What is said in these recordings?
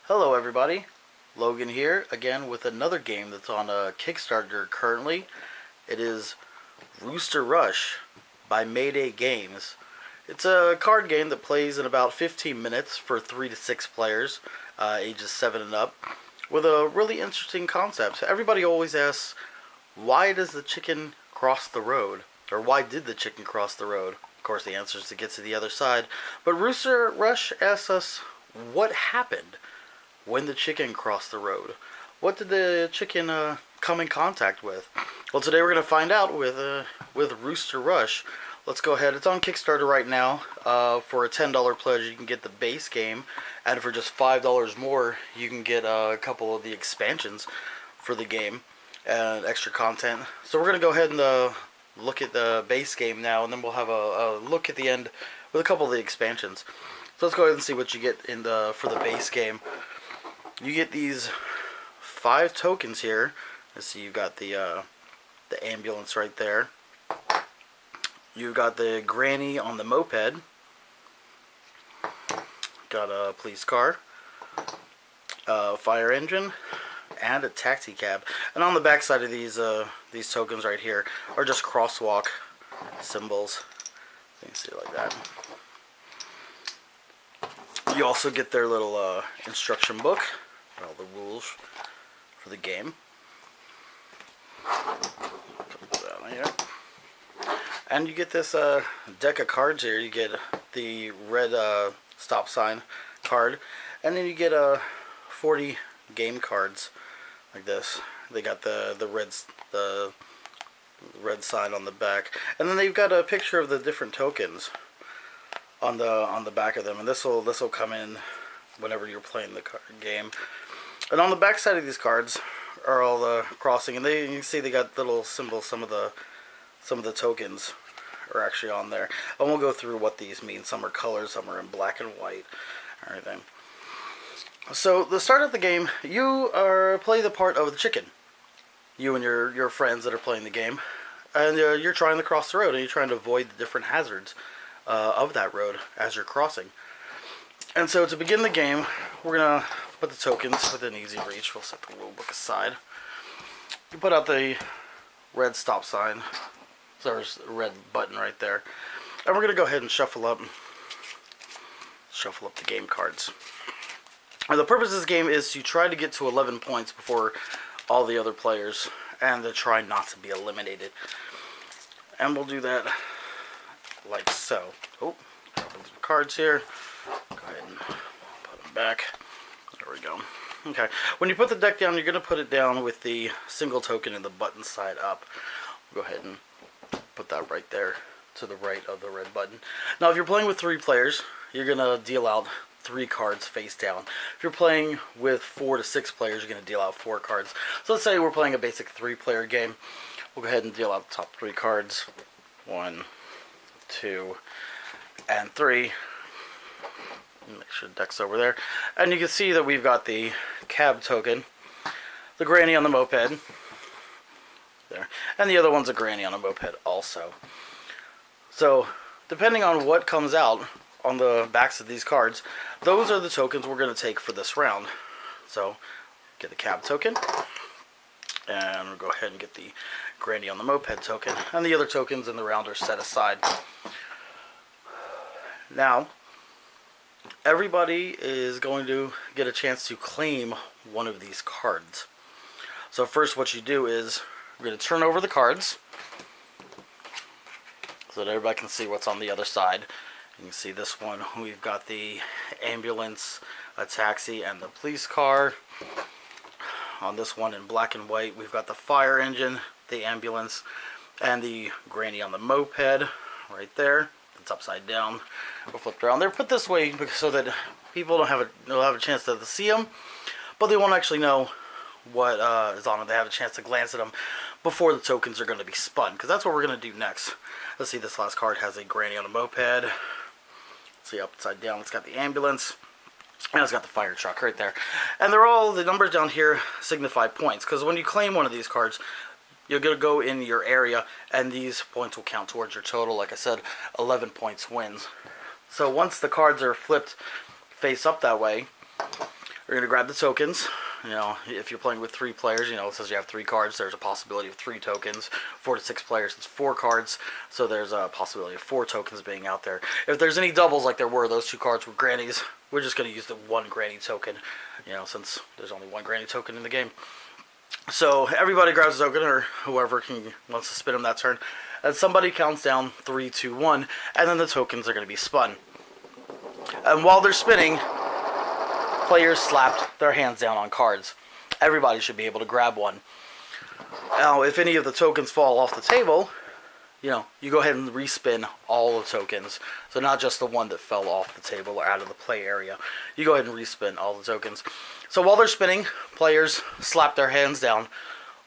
Hello everybody, Logan here again with another game that's on a Kickstarter currently. It is Rooster Rush by Mayday Games. It's a card game that plays in about 15 minutes for 3 to 6 players, ages 7 and up, with a really interesting concept. Everybody always asks, why does the chicken cross the road? Or why did the chicken cross the road? Of course the answer is to get to the other side. But Rooster Rush asks us, what happened when the chicken crossed the road? What did the chicken come in contact with? Well, today we're going to find out with Rooster Rush. Let's go ahead. It's on Kickstarter right now. For a $10 pledge, you can get the base game, and for just $5 more, you can get a couple of the expansions for the game and extra content. So we're going to go ahead and look at the base game now, and then we'll have a look at the end with a couple of the expansions. So let's go ahead and see what you get in for the base game. You get these 5 tokens here. Let's see, you've got the ambulance right there. You've got the granny on the moped. Got a police car, a fire engine, and a taxi cab. And on the back side of these tokens right here are just crosswalk symbols. You can see it like that. You also get their little instruction book, all the rules for the game. Put that here. And you get this deck of cards here. You get the red stop sign card, and then you get 40 game cards like this. They got the red sign on the back, and then they've got a picture of the different tokens on the back of them, and this will come in whenever you're playing the game. And on the back side of these cards are all the crossing, and you can see they got little symbols. Some of the tokens are actually on there, and we'll go through what these mean. Some are colors, some are in black and white, everything. So the start of the game, you play the part of the chicken. You and your friends that are playing the game, and you're trying to cross the road, and you're trying to avoid the different hazards of that road as you're crossing. And so to begin the game, we're gonna put the tokens within easy reach. We'll set the rule book aside. You put out the red stop sign. So there's a red button right there, and we're gonna go ahead and shuffle up the game cards. And the purpose of this game is to try to get to 11 points before all the other players, and to try not to be eliminated. And we'll do that like so. Oh, some cards here. Go ahead and put them back. There we go. Okay. When you put the deck down, you're going to put it down with the single token and the button side up. Go ahead and put that right there to the right of the red button. Now, if you're playing with 3 players, you're going to deal out 3 cards face down. If you're playing with 4 to 6 players, you're going to deal out 4 cards. So let's say we're playing a basic 3-player game. We'll go ahead and deal out the top 3 cards. 1, 2, and 3. Make sure the deck's over there. And you can see that we've got the cab token, the granny on the moped, there, and the other one's a granny on a moped also. So, depending on what comes out on the backs of these cards, those are the tokens we're going to take for this round. So, get the cab token, and we'll go ahead and get the granny on the moped token, and the other tokens in the round are set aside. Now, everybody is going to get a chance to claim one of these cards. So first what you do is we're going to turn over the cards so that everybody can see what's on the other side. You can see this one, we've got the ambulance, a taxi, and the police car. On this one in black and white, we've got the fire engine, the ambulance, and the granny on the moped right there. It's upside down. We'll flip around. They're put this way so that people don't have a chance to see them, but they won't actually know what is on it. They have a chance to glance at them before the tokens are going to be spun, because that's what we're going to do next. Let's see, this last card has a granny on a moped. Let's see, upside down, it's got the ambulance, and it's got the fire truck right there. And they're all, the numbers down here signify points, because when you claim one of these cards, you're going to go in your area, and these points will count towards your total. Like I said, 11 points wins. So once the cards are flipped face up that way, You're going to grab the tokens. You know, if you're playing with 3 players, you know, it says you have 3 cards. There's a possibility of 3 tokens. 4 to 6 players, it's 4 cards. So there's a possibility of 4 tokens being out there. If there's any doubles like there were, those 2 cards were grannies, we're just going to use the 1 granny token, you know, since there's only 1 granny token in the game. So everybody grabs a token, or whoever wants to spin them that turn. And somebody counts down 3, 2, 1, and then the tokens are going to be spun. And while they're spinning, players slapped their hands down on cards. Everybody should be able to grab one. Now, if any of the tokens fall off the table, you know, you go ahead and respin all the tokens. So not just the one that fell off the table or out of the play area. You go ahead and respin all the tokens. So while they're spinning, players slap their hands down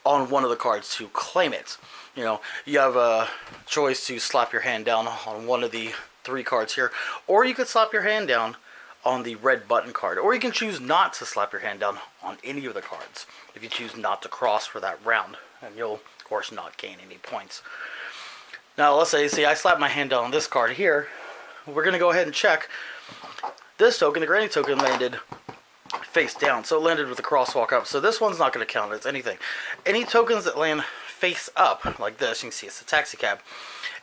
on one of the cards to claim it. You know, you have a choice to slap your hand down on one of the 3 cards here, or you could slap your hand down on the red button card, or you can choose not to slap your hand down on any of the cards if you choose not to cross for that round, and you'll of course not gain any points. Now let's say, I slap my hand down on this card here. We're going to go ahead and check. This token, the granny token, landed face down, so it landed with the crosswalk up, so this one's not going to count as anything. Any tokens that land face up, like this, you can see it's a taxi cab.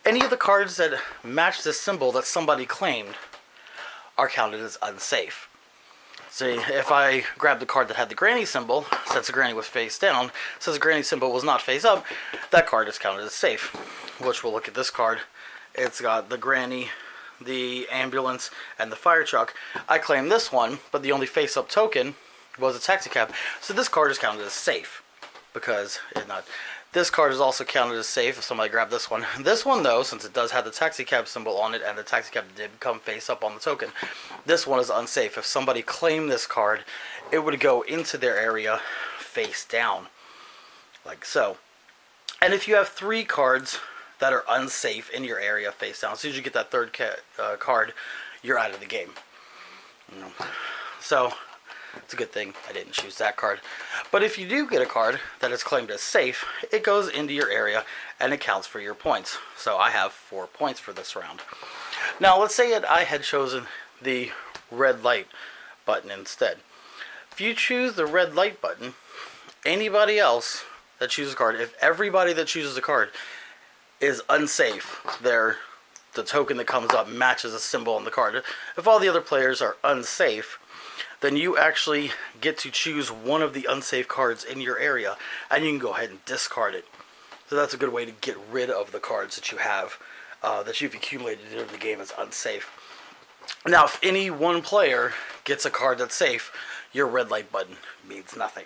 Any of the cards that match this symbol that somebody claimed are counted as unsafe. See, if I grab the card that had the granny symbol, since the granny was face down, since the granny symbol was not face up, that card is counted as safe. Which we'll look at this card. It's got the granny, the ambulance, and the fire truck. I claimed this one, but the only face up token was a taxi cab. So this card is counted as safe, because it's not. This card is also counted as safe if somebody grabbed this one. This one, though, since it does have the taxi cab symbol on it, and the taxi cab did come face up on the token, this one is unsafe. If somebody claimed this card, it would go into their area face down, like so. And if you have 3 cards that are unsafe in your area face down, as soon as you get that 3rd card, you're out of the game. So it's a good thing I didn't choose that card. But if you do get a card that is claimed as safe, it goes into your area and it counts for your points. So I have 4 points for this round. Now let's say that I had chosen the red light button instead. If you choose the red light button, anybody else that chooses a card, if everybody that chooses a card is unsafe, the token that comes up matches a symbol on the card. If all the other players are unsafe, then you actually get to choose one of the unsafe cards in your area, and you can go ahead and discard it. So that's a good way to get rid of the cards that you have, that you've accumulated in the game as unsafe. Now, if any one player gets a card that's safe, your red light button means nothing.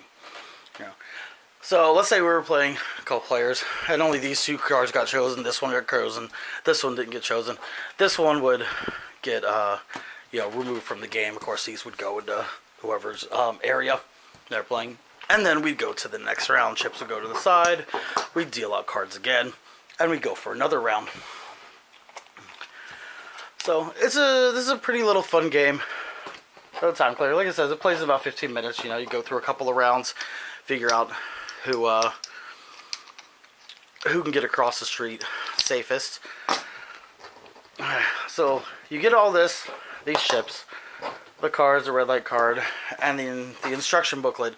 You know. So let's say we were playing a couple players, and only these 2 cards got chosen. This one got chosen. This one didn't get chosen. This one would get removed from the game. Of course, these would go into whoever's area they're playing. And then we'd go to the next round. Chips would go to the side. We'd deal out cards again. And we'd go for another round. So this is a pretty little fun game. For the time clear. Like I said, it plays in about 15 minutes. You know, you go through a couple of rounds, figure out who can get across the street safest. So you get all these ships, the cards, the red light card, and the instruction booklet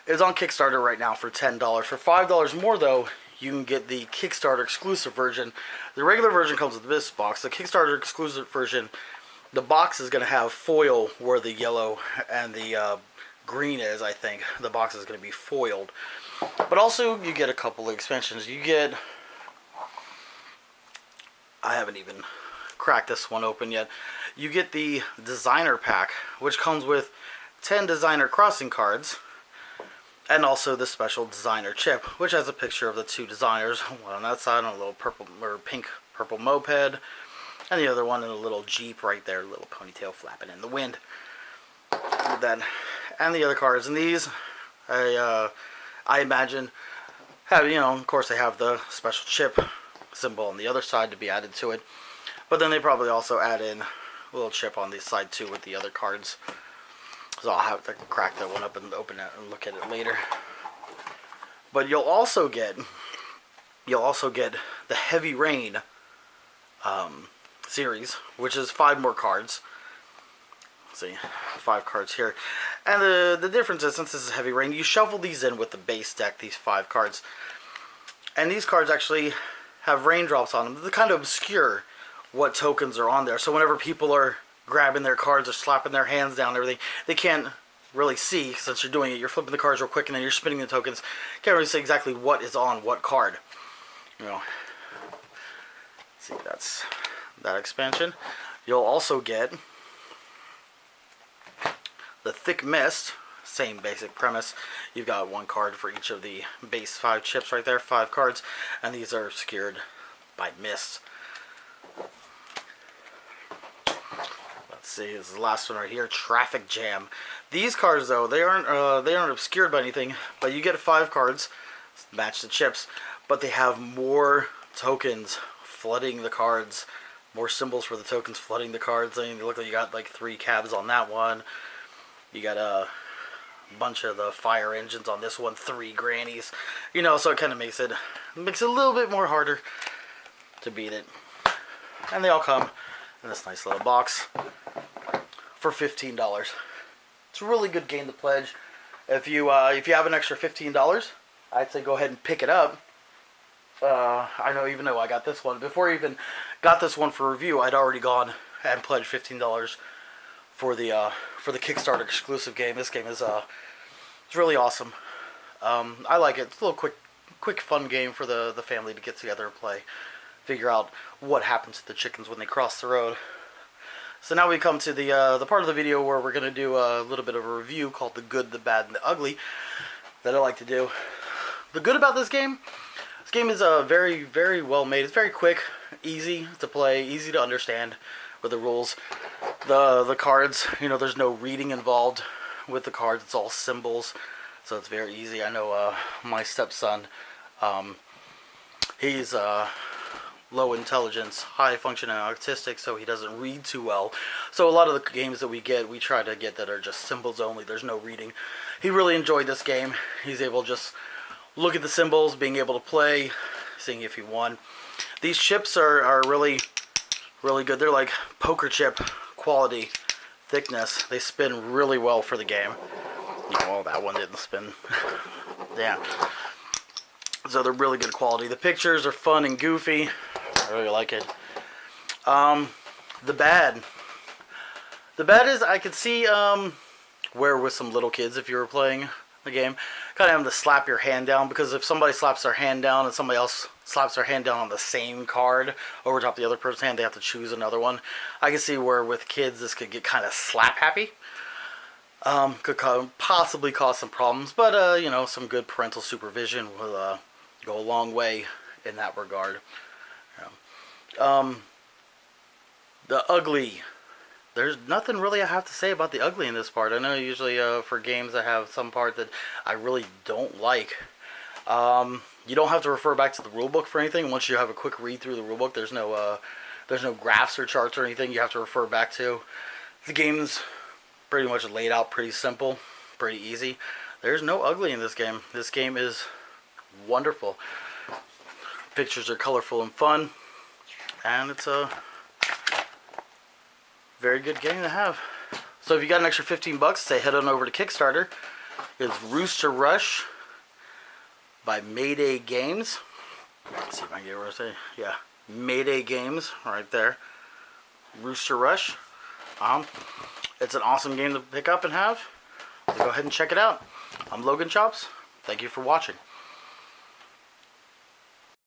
is on Kickstarter right now for $10. For $5 more, though, you can get the Kickstarter Exclusive version. The regular version comes with this box. The Kickstarter Exclusive version, the box is going to have foil where the yellow and the green is, I think. The box is going to be foiled. But also, you get a couple of expansions. You get... I haven't even cracked this one open yet. You get the designer pack, which comes with 10 designer crossing cards, and also the special designer chip, which has a picture of the 2 designers, one on that side on a little purple or pink purple moped, and the other one in a little Jeep right there, a little ponytail flapping in the wind. And the other cards, and these I imagine have, of course they have the special chip symbol on the other side to be added to it. But then they probably also add in a little chip on this side too with the other cards. So I'll have to crack that one up and open it and look at it later. But you'll also get the Heavy Rain series, which is 5 more cards. See, 5 cards here. And the difference is, since this is Heavy Rain, you shuffle these in with the base deck, these 5 cards. And these cards actually have raindrops on them. They kind of obscure what tokens are on there. So whenever people are grabbing their cards or slapping their hands down and everything, they can't really see, since you're doing it. You're flipping the cards real quick and then you're spinning the tokens. Can't really see exactly what is on what card. You know. See, that's that expansion. You'll also get the Thick Mist. Same basic premise. You've got 1 card for each of the base 5 chips right there. 5 cards. And these are obscured by mist. Let's see, this is the last one right here, Traffic Jam. These cards, though, they aren't obscured by anything, but you get 5 cards, match the chips, but they have more tokens flooding the cards, more symbols for the tokens flooding the cards. I mean, you look like you got like 3 cabs on that one. You got a bunch of the fire engines on this one, 3 grannies. You know, so it kind of makes it a little bit more harder to beat it. And they all come in this nice little box for $15. It's a really good game to pledge. If you have an extra $15, I'd say go ahead and pick it up. I know, even though I got this one, before I even got this one for review, I'd already gone and pledged $15 for the Kickstarter exclusive game. This game is it's really awesome. I like it. It's a little quick fun game for the family to get together and play. Figure out what happens to the chickens when they cross the road. So now we come to the part of the video where we're going to do a little bit of a review called The Good, the Bad, and the Ugly that I like to do. The good about this game is very, very well made. It's very quick, easy to play, easy to understand with the rules. The cards, you know, there's no reading involved with the cards. It's all symbols, so it's very easy. I know my stepson, he's low intelligence, high functioning autistic, so he doesn't read too well. So a lot of the games that we try to get that are just symbols only. There's no reading. He really enjoyed this game. He's able to just look at the symbols, being able to play, seeing if he won. These chips are really, really good. They're like poker chip quality thickness. They spin really well for the game. Oh, that one didn't spin. Yeah. So they're really good quality. The pictures are fun and goofy. I really like it. The bad is, I could see where with some little kids, if you were playing the game, kind of having to slap your hand down, because if somebody slaps their hand down and somebody else slaps their hand down on the same card over top the other person's hand, they have to choose another one. I can see where with kids this could get kind of slap happy. Could possibly cause some problems, but you know, some good parental supervision will go a long way in that regard. The ugly. There's nothing really I have to say about the ugly in this part. I know usually for games I have some part that I really don't like. You don't have to refer back to the rulebook for anything. Once you have a quick read through the rulebook, there's no graphs or charts or anything you have to refer back to. The game's pretty much laid out pretty simple, pretty easy. There's no ugly in this game. This game is wonderful. Pictures are colorful and fun, and it's a very good game to have. So if you got an extra $15, say head on over to Kickstarter. It's Rooster Rush by Mayday Games. Let's see if I can get where I say. Yeah, Mayday Games right there. Rooster Rush. It's an awesome game to pick up and have. So go ahead and check it out. I'm Logan Chops. Thank you for watching.